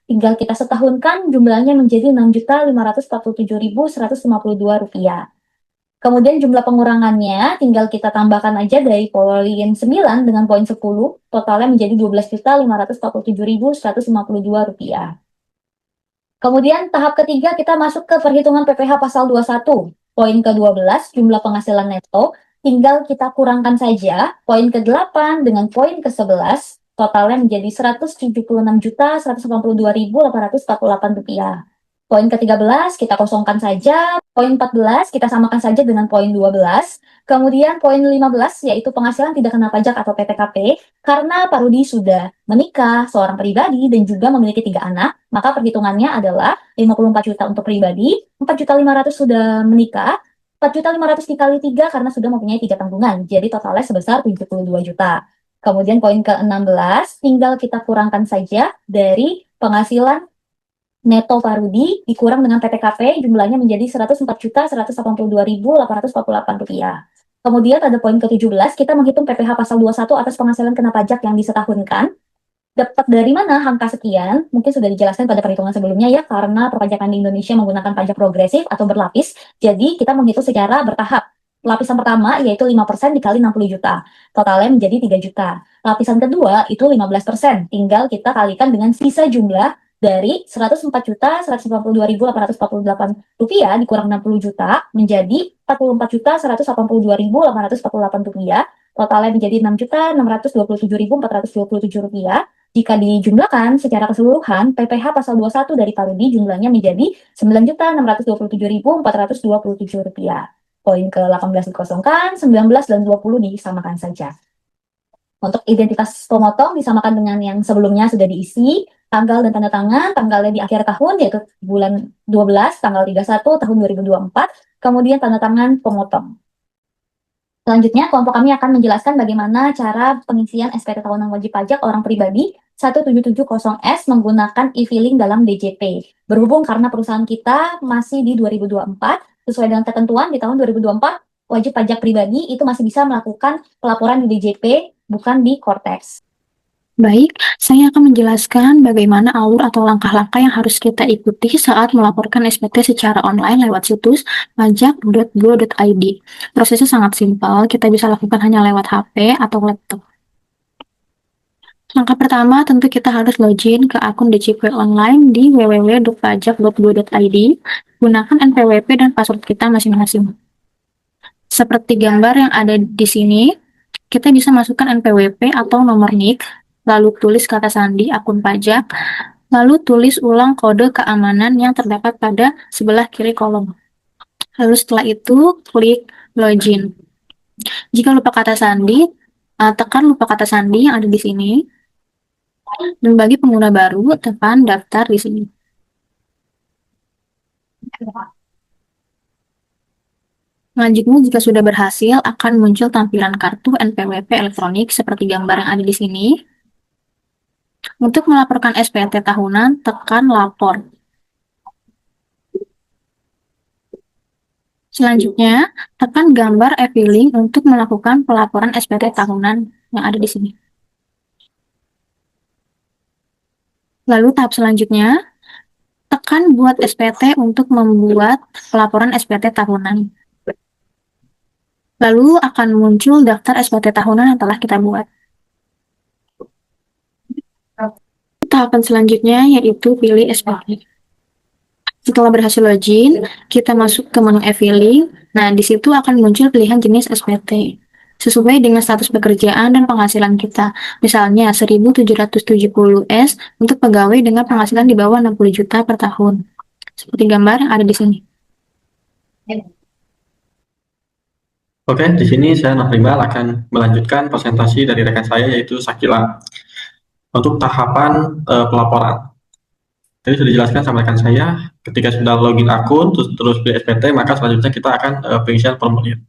Tinggal kita setahunkan jumlahnya menjadi Rp6.547.152. Kemudian jumlah pengurangannya tinggal kita tambahkan aja dari poin 9 dengan poin 10, totalnya menjadi Rp12.547.152. Kemudian tahap ketiga kita masuk ke perhitungan PPh pasal 21. Poin ke-12 jumlah penghasilan neto, tinggal kita kurangkan saja poin ke-8 dengan poin ke-11, totalnya menjadi Rp176.182.848. Poin ke-13 kita kosongkan saja, poin 14 kita samakan saja dengan poin 12. Kemudian poin 15 yaitu penghasilan tidak kena pajak atau PTKP, karena Pak Rudi sudah menikah, seorang pribadi dan juga memiliki 3 anak, maka perhitungannya adalah 54 juta untuk pribadi, 4.500.000 sudah menikah, 4.500.000 dikali 3 karena sudah mempunyai 3 tanggungan, jadi totalnya sebesar 72 juta. Kemudian poin ke-16 tinggal kita kurangkan saja dari penghasilan neto Pak Rudi dikurang dengan PTKP jumlahnya menjadi Rp104.182.848. Kemudian pada poin ke-17 kita menghitung PPh pasal 21 atas penghasilan kena pajak yang disetahunkan. Dapat dari mana angka sekian? Mungkin sudah dijelaskan pada perhitungan sebelumnya ya, karena perpajakan di Indonesia menggunakan pajak progresif atau berlapis. Jadi kita menghitung secara bertahap. Lapisan pertama yaitu 5% dikali 60 juta. Totalnya menjadi 3 juta. Lapisan kedua itu 15%. Tinggal kita kalikan dengan sisa jumlah dari 104.192.848 rupiah dikurang 60 juta menjadi 44.182.848 rupiah. Totalnya menjadi 6.627.427 rupiah. Jika dijumlahkan secara keseluruhan, PPh pasal 21 dari Parudi jumlahnya menjadi 9.627.427 rupiah. Poin ke-18 dikosongkan, 19 dan 20 disamakan saja. Untuk identitas pemotong disamakan dengan yang sebelumnya sudah diisi, tanggal dan tanda tangan, tanggalnya di akhir tahun yaitu bulan 12, tanggal 31 tahun 2024, kemudian tanda tangan pemotong. Selanjutnya, kelompok kami akan menjelaskan bagaimana cara pengisian SPT tahunan wajib pajak orang pribadi 1770S menggunakan e-filing dalam DJP. Berhubung karena perusahaan kita masih di 2024, sesuai dengan ketentuan di tahun 2024, wajib pajak pribadi itu masih bisa melakukan pelaporan di DJP, bukan di Cortex. Baik, saya akan menjelaskan bagaimana alur atau langkah-langkah yang harus kita ikuti saat melaporkan SPT secara online lewat situs pajak.go.id. Prosesnya sangat simpel, kita bisa lakukan hanya lewat HP atau laptop. Langkah pertama, tentu kita harus login ke akun DJP online di www.pajak.go.id. Gunakan NPWP dan password kita masing-masing. Seperti gambar yang ada di sini, kita bisa masukkan NPWP atau nomor NIK, lalu tulis kata sandi akun pajak, lalu tulis ulang kode keamanan yang terdapat pada sebelah kiri kolom. Lalu setelah itu, klik login. Jika lupa kata sandi, tekan lupa kata sandi yang ada di sini. Dan bagi pengguna baru, tekan daftar di sini. Selanjutnya, jika sudah berhasil, akan muncul tampilan kartu NPWP elektronik seperti gambar yang ada di sini. Untuk melaporkan SPT tahunan, tekan lapor. Selanjutnya, tekan gambar e-filing untuk melakukan pelaporan SPT tahunan yang ada di sini. Lalu tahap selanjutnya, tekan buat SPT untuk membuat pelaporan SPT tahunan. Lalu akan muncul daftar SPT tahunan yang telah kita buat. Tahapan selanjutnya yaitu pilih SPT. Setelah berhasil login, kita masuk ke menu e-filing. Nah, di situ akan muncul pilihan jenis SPT sesuai dengan status pekerjaan dan penghasilan kita. Misalnya 1.770S untuk pegawai dengan penghasilan di bawah 60 juta per tahun. Seperti gambar yang ada di sini. Oke, di sini saya Nofrimal akan melanjutkan presentasi dari rekan saya yaitu Sakila. Untuk tahapan pelaporan. Tadi sudah dijelaskan sama rekan saya, ketika sudah login akun, terus pilih SPT, maka selanjutnya kita akan pengisian formulir.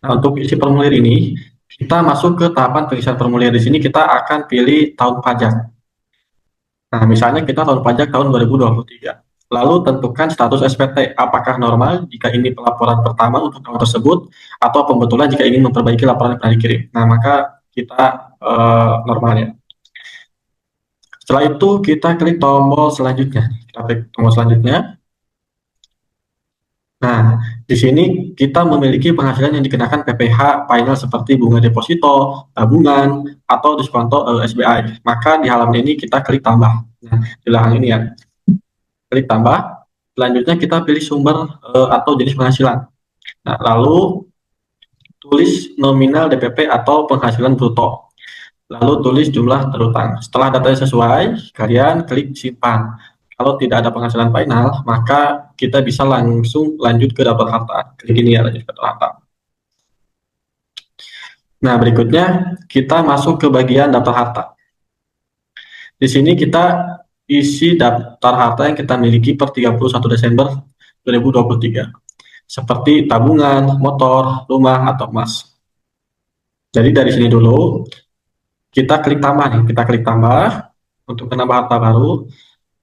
Nah, untuk isi formulir ini, kita masuk ke tahapan pengisian formulir. Di sini kita akan pilih tahun pajak. Nah, misalnya kita tahun pajak tahun 2023. Lalu tentukan status SPT, apakah normal jika ini pelaporan pertama untuk tahun tersebut, atau pembetulan jika ingin memperbaiki laporan yang pernah dikirim. Nah, maka kita normalnya. Setelah itu kita klik tombol selanjutnya. Kita klik tombol selanjutnya. Nah, di sini kita memiliki penghasilan yang dikenakan PPh final seperti bunga deposito, tabungan, atau diskonto SBI. Maka di halaman ini kita klik tambah. Nah, di halaman ini ya. Klik tambah. Selanjutnya kita pilih sumber atau jenis penghasilan. Nah, lalu tulis nominal DPP atau penghasilan bruto. Lalu tulis jumlah terutang. Setelah datanya sesuai, kalian klik simpan. Kalau tidak ada penghasilan final, maka kita bisa langsung lanjut ke daftar harta. Klik ini ya, lanjut ke daftar harta. Nah, berikutnya kita masuk ke bagian daftar harta. Di sini kita isi daftar harta yang kita miliki per 31 Desember 2023. Seperti tabungan, motor, rumah, atau emas. Jadi dari sini dulu, kita klik tambah nih. Kita klik tambah untuk menambah harta baru.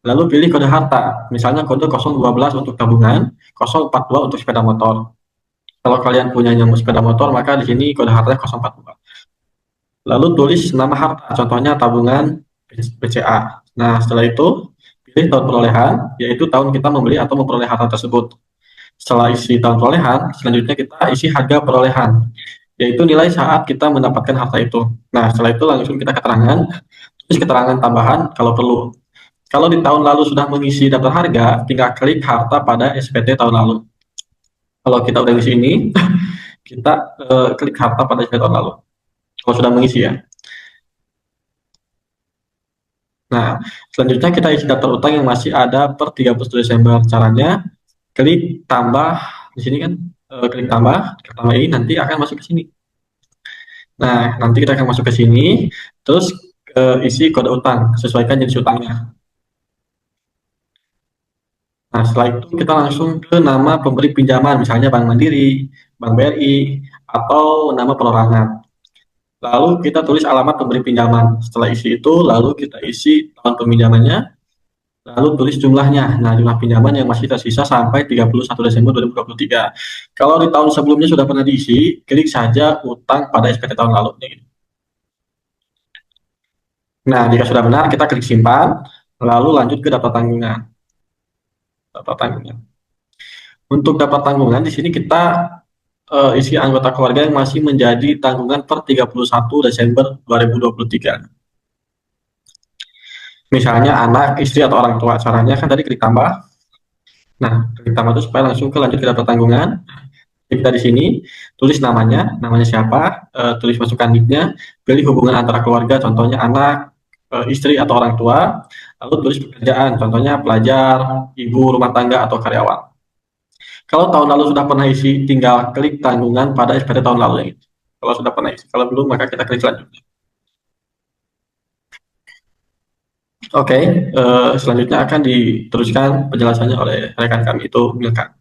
Lalu pilih kode harta. Misalnya kode 012 untuk tabungan, 042 untuk sepeda motor. Kalau kalian punya sepeda motor, maka di sini kode hartanya 042. Lalu tulis nama harta, contohnya tabungan BCA. Nah, setelah itu pilih tahun perolehan, yaitu tahun kita membeli atau memperoleh harta tersebut. Setelah isi tahun perolehan, selanjutnya kita isi harga perolehan, yaitu nilai saat kita mendapatkan harta itu. Nah, setelah itu langsung kita keterangan, terus keterangan tambahan kalau perlu. Kalau di tahun lalu sudah mengisi daftar harga, tinggal klik harta pada SPT tahun lalu. Kalau kita udah ngisi ini, kita klik harta pada SPT tahun lalu. Kalau sudah mengisi ya. Nah, selanjutnya kita isi daftar utang yang masih ada per 31 Desember. Caranya klik tambah di sini kan, klik tambah ini nanti akan masuk ke sini. Nah, nanti kita akan masuk ke sini, terus isi kode utang, sesuaikan jenis utangnya. Nah, setelah itu kita langsung ke nama pemberi pinjaman, misalnya Bank Mandiri, Bank BRI, atau nama perorangan. Lalu kita tulis alamat pemberi pinjaman. Setelah isi itu, lalu kita isi tahun peminjamannya, lalu tulis jumlahnya. Nah, jumlah pinjaman yang masih tersisa sampai 31 Desember 2023. Kalau di tahun sebelumnya sudah pernah diisi, klik saja utang pada SPT tahun lalu. Nah, jika sudah benar, kita klik simpan, lalu lanjut ke daftar tanggungan. Untuk dapat tanggungan, di sini kita isi anggota keluarga yang masih menjadi tanggungan per 31 Desember 2023. Misalnya anak, istri, atau orang tua. Caranya kan tadi klik tambah. Nah, klik tambah itu supaya langsung lanjut ke daftar tanggungan. Kita di sini tulis namanya siapa, tulis masukkan nicknya, pilih hubungan antara keluarga, contohnya anak, istri atau orang tua, lalu tulis pekerjaan, contohnya pelajar, ibu rumah tangga atau karyawan. Kalau tahun lalu sudah pernah isi, tinggal klik tanggungan pada SPT tahun lalu. Kalau sudah pernah isi, kalau belum maka kita klik selanjutnya. Oke, selanjutnya akan diteruskan penjelasannya oleh rekan kami itu Milka.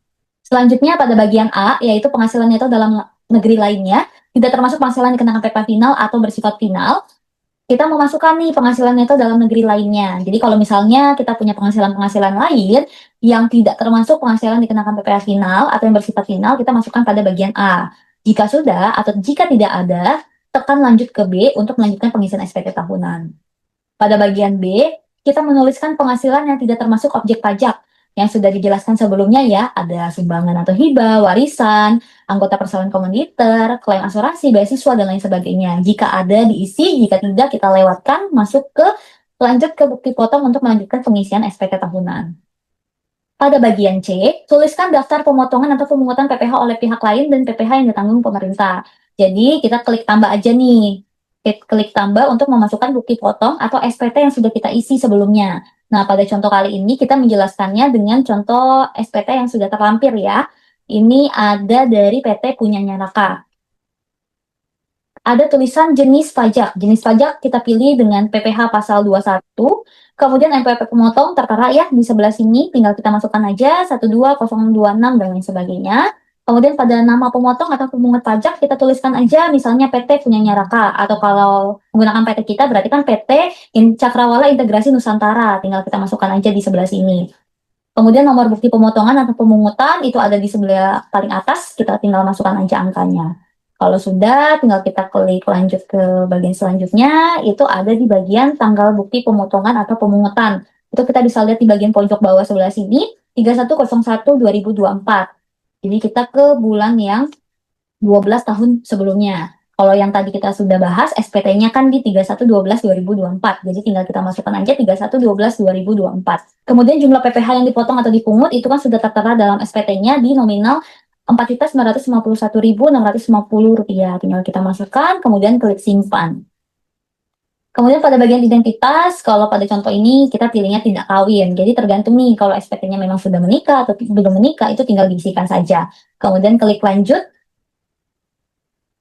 Selanjutnya pada bagian A, yaitu penghasilan neto dalam negeri lainnya, tidak termasuk penghasilan dikenakan PPh final atau bersifat final. Kita memasukkan nih penghasilan neto dalam negeri lainnya. Jadi kalau misalnya kita punya penghasilan-penghasilan lain yang tidak termasuk penghasilan dikenakan PPh final atau yang bersifat final, kita masukkan pada bagian A. Jika sudah atau jika tidak ada, tekan lanjut ke B untuk melanjutkan pengisian SPT tahunan. Pada bagian B, kita menuliskan penghasilan yang tidak termasuk objek pajak yang sudah dijelaskan sebelumnya ya, ada sumbangan atau hibah, warisan, anggota persaudaraan komunitas, klaim asuransi, beasiswa, dan lain sebagainya. Jika ada diisi, jika tidak kita lewatkan, masuk ke lanjut ke bukti potong untuk melanjutkan pengisian SPT tahunan. Pada bagian C, tuliskan daftar pemotongan atau pemungutan PPh oleh pihak lain dan PPh yang ditanggung pemerintah. Jadi kita klik tambah aja nih. Klik tambah untuk memasukkan bukti potong atau SPT yang sudah kita isi sebelumnya. Nah, pada contoh kali ini kita menjelaskannya dengan contoh SPT yang sudah terlampir ya. Ini ada dari PT Punyanya Raka. Ada tulisan jenis pajak. Jenis pajak kita pilih dengan PPh pasal 21. Kemudian MPP pemotong tertera ya di sebelah sini. Tinggal kita masukkan aja 12026 dan lain sebagainya. Kemudian pada nama pemotong atau pemungut pajak kita tuliskan aja misalnya PT Punyanya Raka, atau kalau menggunakan PT kita berarti kan PT Cakrawala Integrasi Nusantara, tinggal kita masukkan aja di sebelah sini. Kemudian nomor bukti pemotongan atau pemungutan itu ada di sebelah paling atas, kita tinggal masukkan aja angkanya. Kalau sudah tinggal kita klik lanjut ke bagian selanjutnya, itu ada di bagian tanggal bukti pemotongan atau pemungutan. Itu kita bisa lihat di bagian pojok bawah sebelah sini 3101/2024. Jadi kita ke bulan yang 12 tahun sebelumnya. Kalau yang tadi kita sudah bahas, SPT-nya kan di 31/12/2024. Jadi tinggal kita masukkan aja 31/12/2024. Kemudian jumlah PPh yang dipotong atau dipungut itu kan sudah tertera dalam SPT-nya di nominal Rp4.951.650. Tinggal kita masukkan, kemudian klik simpan. Kemudian pada bagian identitas, kalau pada contoh ini kita pilihnya tidak kawin. Jadi tergantung nih kalau SPT-nya memang sudah menikah atau belum menikah, itu tinggal diisikan saja. Kemudian klik lanjut.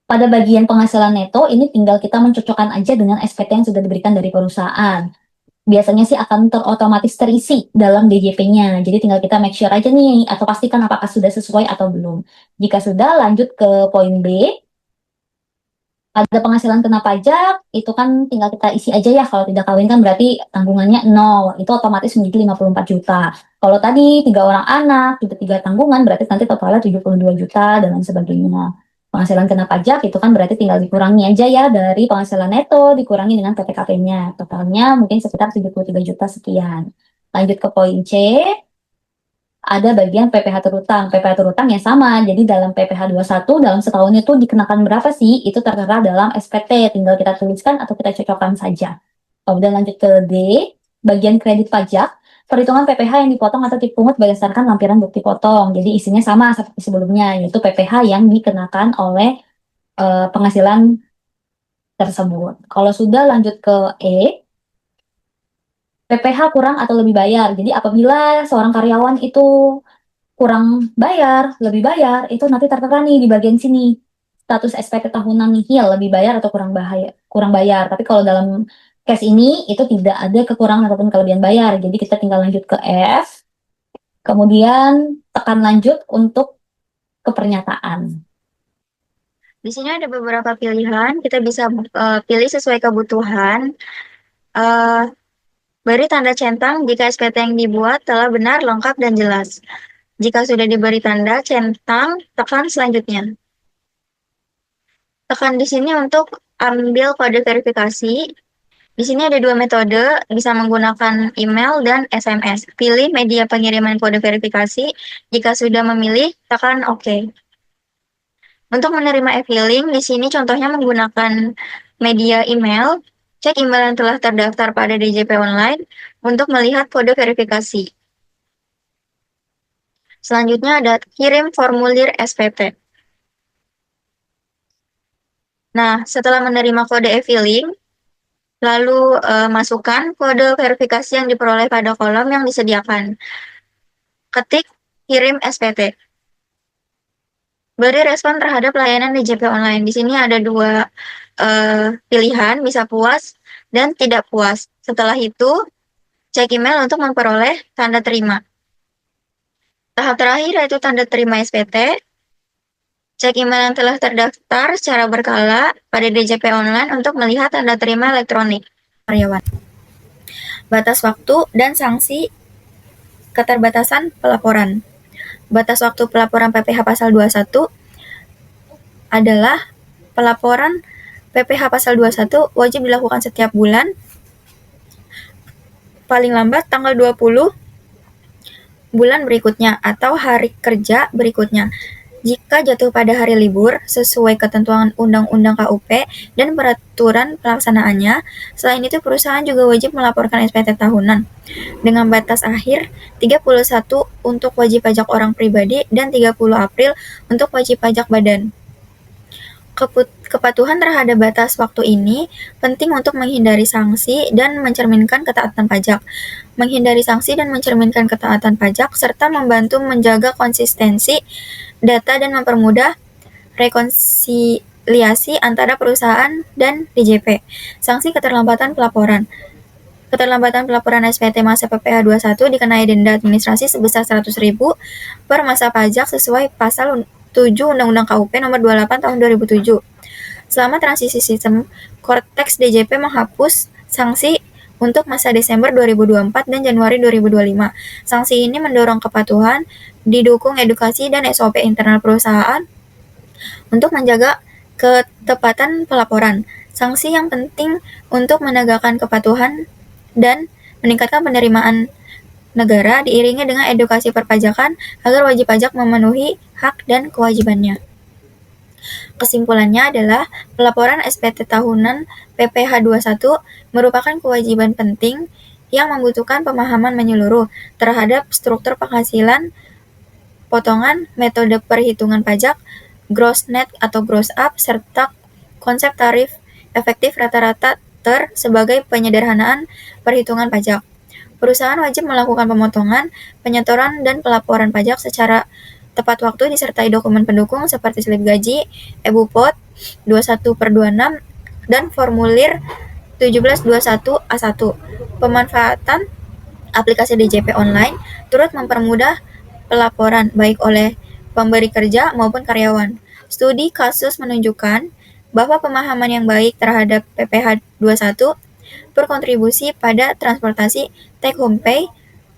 Pada bagian penghasilan neto, ini tinggal kita mencocokkan aja dengan SPT yang sudah diberikan dari perusahaan. Biasanya sih akan otomatis terisi dalam DJP-nya. Jadi tinggal kita make sure aja nih, atau pastikan apakah sudah sesuai atau belum. Jika sudah, lanjut ke poin B. Ada penghasilan kena pajak, itu kan tinggal kita isi aja ya. Kalau tidak kawin kan berarti tanggungannya 0. Itu otomatis menjadi 54 juta. Kalau tadi 3 orang anak, juga 3 tanggungan, berarti nanti totalnya 72 juta dan lain sebagainya. Penghasilan kena pajak itu kan berarti tinggal dikurangi aja ya dari penghasilan neto, dikurangi dengan PTKP-nya. Totalnya mungkin sekitar 73 juta sekian. Lanjut ke poin C. ada bagian PPh terutang. PPh terutang ya sama, jadi dalam PPh 21 dalam setahun itu dikenakan berapa sih? Itu tertera dalam SPT, tinggal kita tuliskan atau kita cocokkan saja. Kemudian lanjut ke D, bagian kredit pajak. Perhitungan PPh yang dipotong atau dipungut berdasarkan lampiran bukti potong. Jadi isinya sama seperti sebelumnya, yaitu PPh yang dikenakan oleh penghasilan tersebut. Kalau sudah lanjut ke E, PPh kurang atau lebih bayar. Jadi apabila seorang karyawan itu kurang bayar, lebih bayar, itu nanti tertera nih di bagian sini. Status SPT tahunan nihil, lebih bayar atau kurang bayar. Tapi kalau dalam case ini itu tidak ada kekurangan ataupun kelebihan bayar. Jadi kita tinggal lanjut ke F. Kemudian tekan lanjut untuk ke pernyataan. Di sini ada beberapa pilihan, kita bisa pilih sesuai kebutuhan. Beri tanda centang jika SPT yang dibuat telah benar, lengkap, dan jelas. Jika sudah diberi tanda centang, tekan selanjutnya. Tekan di sini untuk ambil kode verifikasi. Di sini ada dua metode, bisa menggunakan email dan SMS. Pilih media pengiriman kode verifikasi. Jika sudah memilih, tekan OK. Untuk menerima e-filing, di sini contohnya menggunakan media email. Cek email yang telah terdaftar pada DJP Online untuk melihat kode verifikasi. Selanjutnya ada kirim formulir SPT. Nah, setelah menerima kode e-filing, lalu masukkan kode verifikasi yang diperoleh pada kolom yang disediakan. Ketik kirim SPT. Beri respon terhadap layanan DJP Online. Di sini ada dua pilihan, bisa puas dan tidak puas. Setelah itu, cek email untuk memperoleh tanda terima. Tahap terakhir yaitu tanda terima SPT. Cek email yang telah terdaftar secara berkala pada DJP Online untuk melihat tanda terima elektronik karyawan. Batas waktu dan sanksi keterbatasan pelaporan. Batas waktu pelaporan PPh pasal 21 adalah pelaporan PPh pasal 21 wajib dilakukan setiap bulan, paling lambat tanggal 20 bulan berikutnya atau hari kerja berikutnya. Jika jatuh pada hari libur, sesuai ketentuan Undang-Undang KUP dan peraturan pelaksanaannya, selain itu perusahaan juga wajib melaporkan SPT tahunan, dengan batas akhir 31 untuk wajib pajak orang pribadi dan 30 April untuk wajib pajak badan. Kepatuhan terhadap batas waktu ini penting untuk menghindari sanksi dan mencerminkan ketaatan pajak. Menghindari sanksi dan mencerminkan ketaatan pajak serta membantu menjaga konsistensi data dan mempermudah rekonsiliasi antara perusahaan dan DJP. Sanksi keterlambatan pelaporan. Keterlambatan pelaporan SPT masa PPh 21 dikenai denda administrasi sebesar 100.000 per masa pajak sesuai pasal 7 Undang-Undang KUP nomor 28 tahun 2007. Selama transisi sistem, Korteks DJP menghapus sanksi untuk masa Desember 2024 dan Januari 2025. Sanksi ini mendorong kepatuhan, didukung edukasi dan SOP internal perusahaan untuk menjaga ketepatan pelaporan. Sanksi yang penting untuk menegakkan kepatuhan dan meningkatkan penerimaan negara diiringi dengan edukasi perpajakan agar wajib pajak memenuhi hak dan kewajibannya. Kesimpulannya adalah pelaporan SPT tahunan PPh 21 merupakan kewajiban penting yang membutuhkan pemahaman menyeluruh terhadap struktur penghasilan, potongan, metode perhitungan pajak, gross net atau gross up, serta konsep tarif efektif rata-rata sebagai penyederhanaan perhitungan pajak. Perusahaan wajib melakukan pemotongan, penyetoran, dan pelaporan pajak secara tepat waktu disertai dokumen pendukung seperti slip gaji, e-Bupot 21/26, dan formulir 1721A1. Pemanfaatan aplikasi DJP Online turut mempermudah pelaporan baik oleh pemberi kerja maupun karyawan. Studi kasus menunjukkan bahwa pemahaman yang baik terhadap PPh 21 berkontribusi pada transportasi take home pay,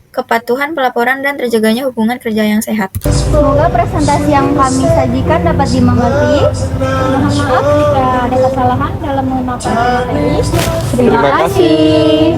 kepatuhan pelaporan, dan terjaganya hubungan kerja yang sehat. Semoga presentasi yang kami sajikan dapat dimengerti. Mohon maaf jika ada kesalahan dalam memaparkan materi. Terima kasih.